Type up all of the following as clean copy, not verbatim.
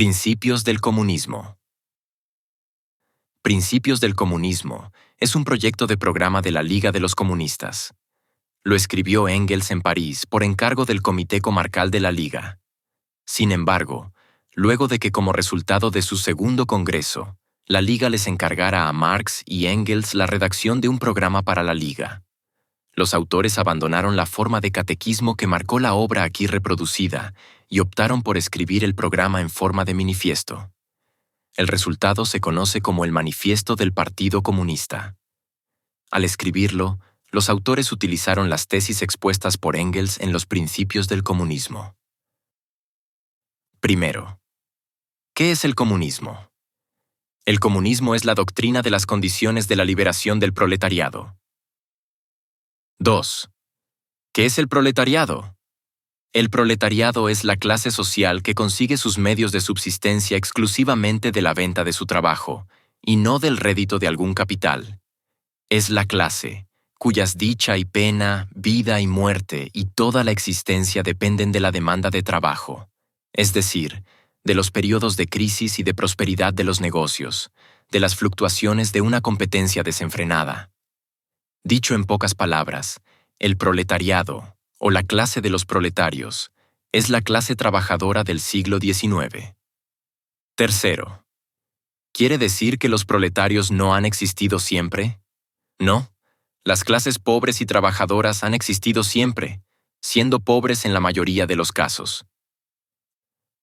Principios del comunismo. Principios del comunismo es un proyecto de programa de la Liga de los Comunistas. Lo escribió Engels en París por encargo del Comité Comarcal de la Liga. Sin embargo, luego de que como resultado de su segundo congreso, la Liga les encargara a Marx y Engels la redacción de un programa para la Liga. Los autores abandonaron la forma de catequismo que marcó la obra aquí reproducida y optaron por escribir el programa en forma de manifiesto. El resultado se conoce como el Manifiesto del Partido Comunista. Al escribirlo, los autores utilizaron las tesis expuestas por Engels en los principios del comunismo. Primero, ¿qué es el comunismo? El comunismo es la doctrina de las condiciones de la liberación del proletariado. 2. ¿Qué es el proletariado? El proletariado es la clase social que consigue sus medios de subsistencia exclusivamente de la venta de su trabajo, y no del rédito de algún capital. Es la clase cuyas dicha y pena, vida y muerte y toda la existencia dependen de la demanda de trabajo, es decir, de los periodos de crisis y de prosperidad de los negocios, de las fluctuaciones de una competencia desenfrenada. Dicho en pocas palabras, el proletariado, o la clase de los proletarios, es la clase trabajadora del siglo XIX. Tercero, ¿quiere decir que los proletarios no han existido siempre? No, las clases pobres y trabajadoras han existido siempre, siendo pobres en la mayoría de los casos.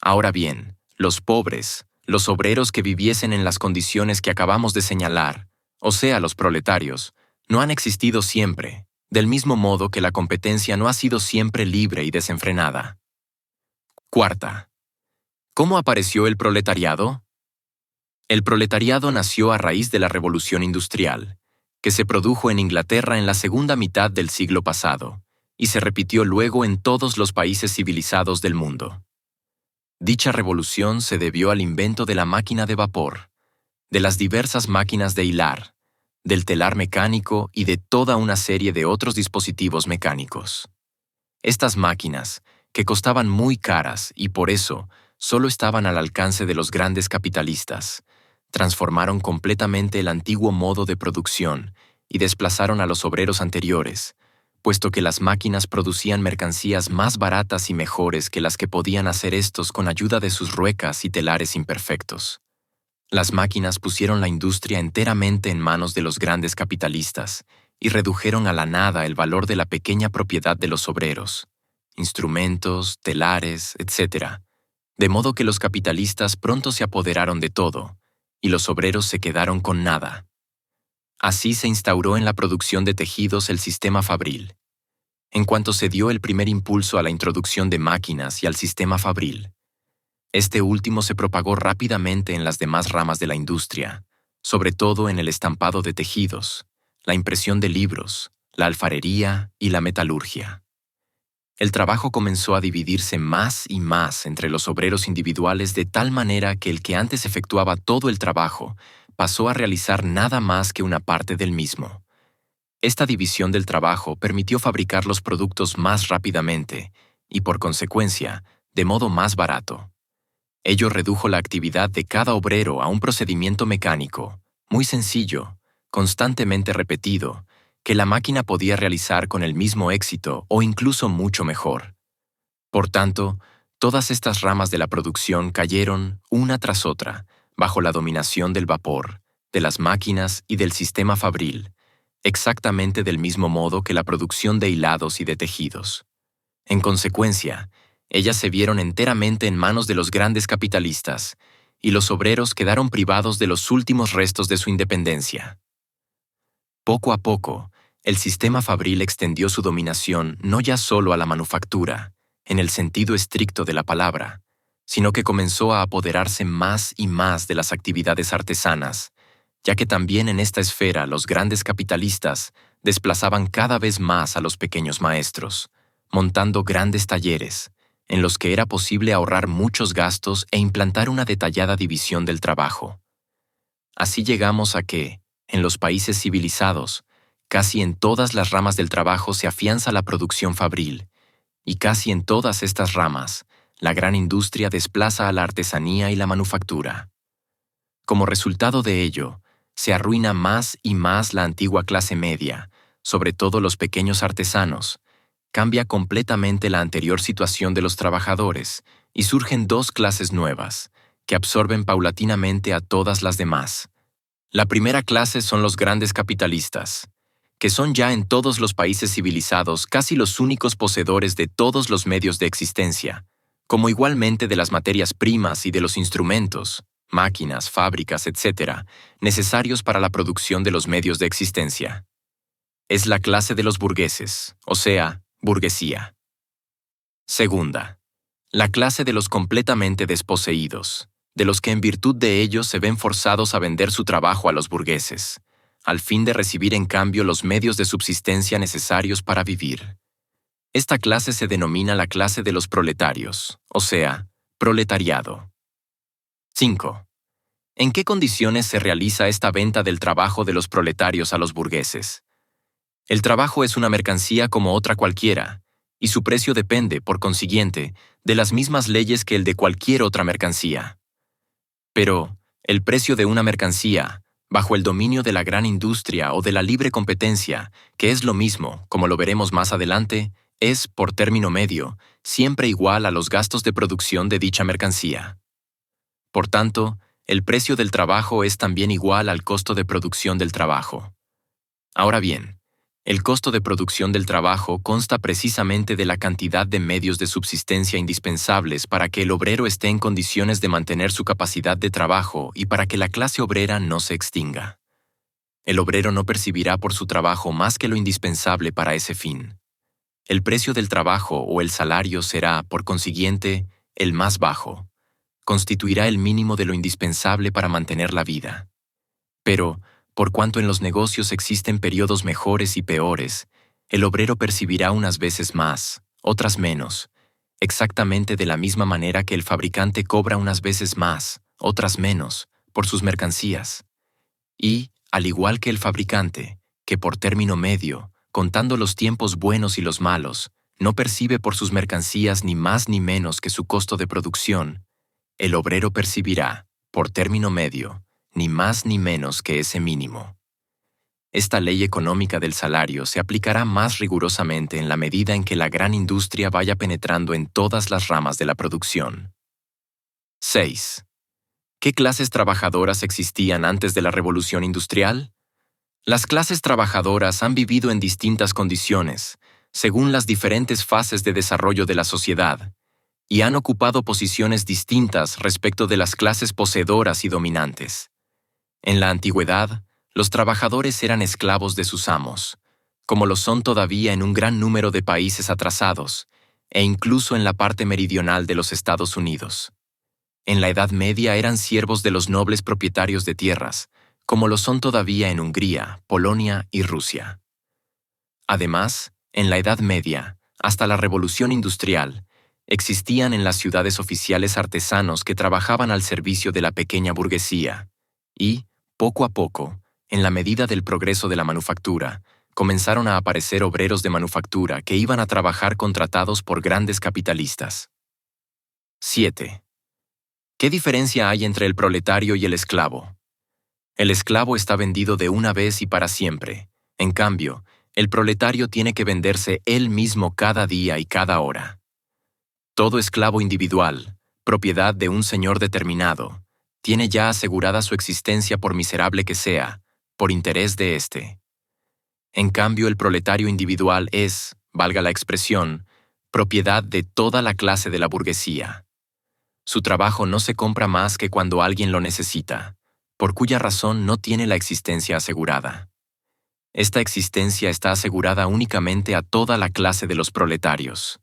Ahora bien, los pobres, los obreros que viviesen en las condiciones que acabamos de señalar, o sea, los proletarios, no han existido siempre, del mismo modo que la competencia no ha sido siempre libre y desenfrenada. Cuarta, ¿cómo apareció el proletariado? El proletariado nació a raíz de la Revolución Industrial, que se produjo en Inglaterra en la segunda mitad del siglo pasado, y se repitió luego en todos los países civilizados del mundo. Dicha revolución se debió al invento de la máquina de vapor, de las diversas máquinas de hilar, del telar mecánico y de toda una serie de otros dispositivos mecánicos. Estas máquinas, que costaban muy caras y por eso solo estaban al alcance de los grandes capitalistas, transformaron completamente el antiguo modo de producción y desplazaron a los obreros anteriores, puesto que las máquinas producían mercancías más baratas y mejores que las que podían hacer estos con ayuda de sus ruecas y telares imperfectos. Las máquinas pusieron la industria enteramente en manos de los grandes capitalistas y redujeron a la nada el valor de la pequeña propiedad de los obreros, instrumentos, telares, etc., de modo que los capitalistas pronto se apoderaron de todo, y los obreros se quedaron con nada. Así se instauró en la producción de tejidos el sistema fabril. En cuanto se dio el primer impulso a la introducción de máquinas y al sistema fabril, este último se propagó rápidamente en las demás ramas de la industria, sobre todo en el estampado de tejidos, la impresión de libros, la alfarería y la metalurgia. El trabajo comenzó a dividirse más y más entre los obreros individuales de tal manera que el que antes efectuaba todo el trabajo pasó a realizar nada más que una parte del mismo. Esta división del trabajo permitió fabricar los productos más rápidamente y, por consecuencia, de modo más barato. Ello redujo la actividad de cada obrero a un procedimiento mecánico, muy sencillo, constantemente repetido, que la máquina podía realizar con el mismo éxito o incluso mucho mejor. Por tanto, todas estas ramas de la producción cayeron, una tras otra, bajo la dominación del vapor, de las máquinas y del sistema fabril, exactamente del mismo modo que la producción de hilados y de tejidos. En consecuencia, ellas se vieron enteramente en manos de los grandes capitalistas, y los obreros quedaron privados de los últimos restos de su independencia. Poco a poco, el sistema fabril extendió su dominación no ya solo a la manufactura, en el sentido estricto de la palabra, sino que comenzó a apoderarse más y más de las actividades artesanas, ya que también en esta esfera los grandes capitalistas desplazaban cada vez más a los pequeños maestros, montando grandes talleres, en los que era posible ahorrar muchos gastos e implantar una detallada división del trabajo. Así llegamos a que, en los países civilizados, casi en todas las ramas del trabajo se afianza la producción fabril, y casi en todas estas ramas, la gran industria desplaza a la artesanía y la manufactura. Como resultado de ello, se arruina más y más la antigua clase media, sobre todo los pequeños artesanos. Cambia completamente la anterior situación de los trabajadores y surgen dos clases nuevas, que absorben paulatinamente a todas las demás. La primera clase son los grandes capitalistas, que son ya en todos los países civilizados casi los únicos poseedores de todos los medios de existencia, como igualmente de las materias primas y de los instrumentos, máquinas, fábricas, etc., necesarios para la producción de los medios de existencia. Es la clase de los burgueses, o sea, burguesía. Segunda, la clase de los completamente desposeídos, de los que en virtud de ello se ven forzados a vender su trabajo a los burgueses, al fin de recibir en cambio los medios de subsistencia necesarios para vivir. Esta clase se denomina la clase de los proletarios, o sea, proletariado. 5. ¿En qué condiciones se realiza esta venta del trabajo de los proletarios a los burgueses? El trabajo es una mercancía como otra cualquiera, y su precio depende, por consiguiente, de las mismas leyes que el de cualquier otra mercancía. Pero, el precio de una mercancía, bajo el dominio de la gran industria o de la libre competencia, que es lo mismo, como lo veremos más adelante, es, por término medio, siempre igual a los gastos de producción de dicha mercancía. Por tanto, el precio del trabajo es también igual al costo de producción del trabajo. Ahora bien, el costo de producción del trabajo consta precisamente de la cantidad de medios de subsistencia indispensables para que el obrero esté en condiciones de mantener su capacidad de trabajo y para que la clase obrera no se extinga. El obrero no percibirá por su trabajo más que lo indispensable para ese fin. El precio del trabajo o el salario será, por consiguiente, el más bajo. Constituirá el mínimo de lo indispensable para mantener la vida. Pero, por cuanto en los negocios existen periodos mejores y peores, el obrero percibirá unas veces más, otras menos, exactamente de la misma manera que el fabricante cobra unas veces más, otras menos, por sus mercancías. Y, al igual que el fabricante, que por término medio, contando los tiempos buenos y los malos, no percibe por sus mercancías ni más ni menos que su costo de producción, el obrero percibirá, por término medio, ni más ni menos que ese mínimo. Esta ley económica del salario se aplicará más rigurosamente en la medida en que la gran industria vaya penetrando en todas las ramas de la producción. 6. ¿Qué clases trabajadoras existían antes de la Revolución Industrial? Las clases trabajadoras han vivido en distintas condiciones, según las diferentes fases de desarrollo de la sociedad, y han ocupado posiciones distintas respecto de las clases poseedoras y dominantes. En la antigüedad, los trabajadores eran esclavos de sus amos, como lo son todavía en un gran número de países atrasados, e incluso en la parte meridional de los Estados Unidos. En la Edad Media eran siervos de los nobles propietarios de tierras, como lo son todavía en Hungría, Polonia y Rusia. Además, en la Edad Media, hasta la Revolución Industrial, existían en las ciudades oficiales artesanos que trabajaban al servicio de la pequeña burguesía, y, poco a poco, en la medida del progreso de la manufactura, comenzaron a aparecer obreros de manufactura que iban a trabajar contratados por grandes capitalistas. 7. ¿Qué diferencia hay entre el proletario y el esclavo? El esclavo está vendido de una vez y para siempre. En cambio, el proletario tiene que venderse él mismo cada día y cada hora. Todo esclavo individual, propiedad de un señor determinado, tiene ya asegurada su existencia por miserable que sea, por interés de éste. En cambio, el proletario individual es, valga la expresión, propiedad de toda la clase de la burguesía. Su trabajo no se compra más que cuando alguien lo necesita, por cuya razón no tiene la existencia asegurada. Esta existencia está asegurada únicamente a toda la clase de los proletarios.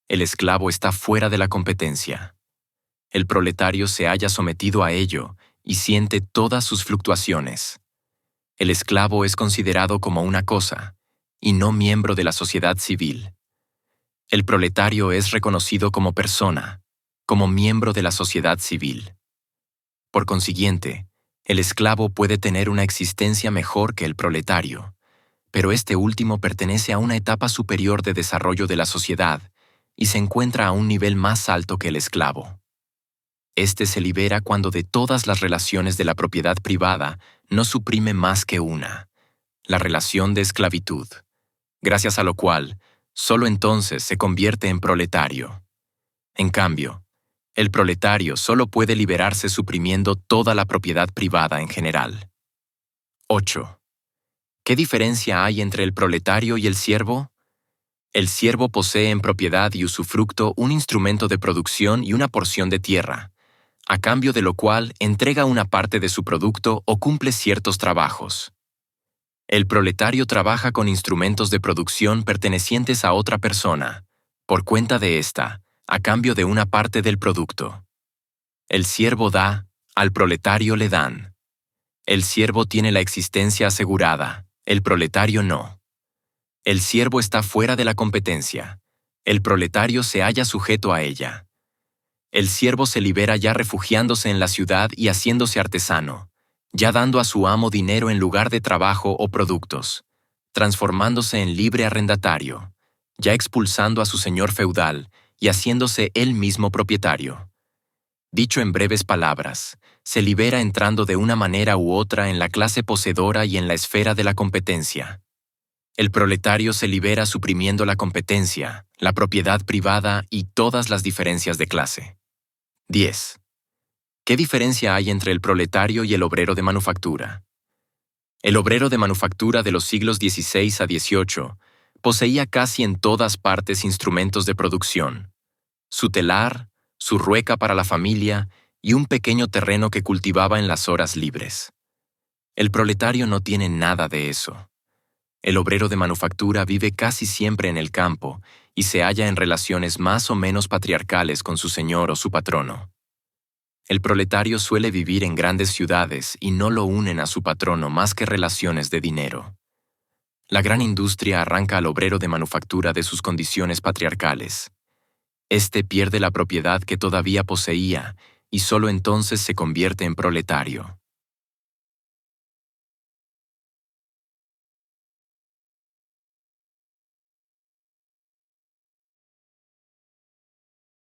El esclavo está fuera de la competencia. El proletario se halla sometido a ello y siente todas sus fluctuaciones. El esclavo es considerado como una cosa, y no miembro de la sociedad civil. El proletario es reconocido como persona, como miembro de la sociedad civil. Por consiguiente, el esclavo puede tener una existencia mejor que el proletario, pero este último pertenece a una etapa superior de desarrollo de la sociedad y se encuentra a un nivel más alto que el esclavo. Este se libera cuando de todas las relaciones de la propiedad privada no suprime más que una, la relación de esclavitud, gracias a lo cual, solo entonces se convierte en proletario. En cambio, el proletario solo puede liberarse suprimiendo toda la propiedad privada en general. 8. ¿Qué diferencia hay entre el proletario y el siervo? El siervo posee en propiedad y usufructo un instrumento de producción y una porción de tierra, a cambio de lo cual entrega una parte de su producto o cumple ciertos trabajos. El proletario trabaja con instrumentos de producción pertenecientes a otra persona, por cuenta de ésta, a cambio de una parte del producto. El siervo da, al proletario le dan. El siervo tiene la existencia asegurada, el proletario no. El siervo está fuera de la competencia, el proletario se halla sujeto a ella. El siervo se libera ya refugiándose en la ciudad y haciéndose artesano, ya dando a su amo dinero en lugar de trabajo o productos, transformándose en libre arrendatario, ya expulsando a su señor feudal y haciéndose él mismo propietario. Dicho en breves palabras, se libera entrando de una manera u otra en la clase poseedora y en la esfera de la competencia. El proletario se libera suprimiendo la competencia, la propiedad privada y todas las diferencias de clase. 10. ¿Qué diferencia hay entre el proletario y el obrero de manufactura? El obrero de manufactura de los siglos XVI a XVIII poseía casi en todas partes instrumentos de producción, su telar, su rueca para la familia y un pequeño terreno que cultivaba en las horas libres. El proletario no tiene nada de eso. El obrero de manufactura vive casi siempre en el campo y se halla en relaciones más o menos patriarcales con su señor o su patrono. El proletario suele vivir en grandes ciudades y no lo unen a su patrono más que relaciones de dinero. La gran industria arranca al obrero de manufactura de sus condiciones patriarcales. Este pierde la propiedad que todavía poseía y solo entonces se convierte en proletario.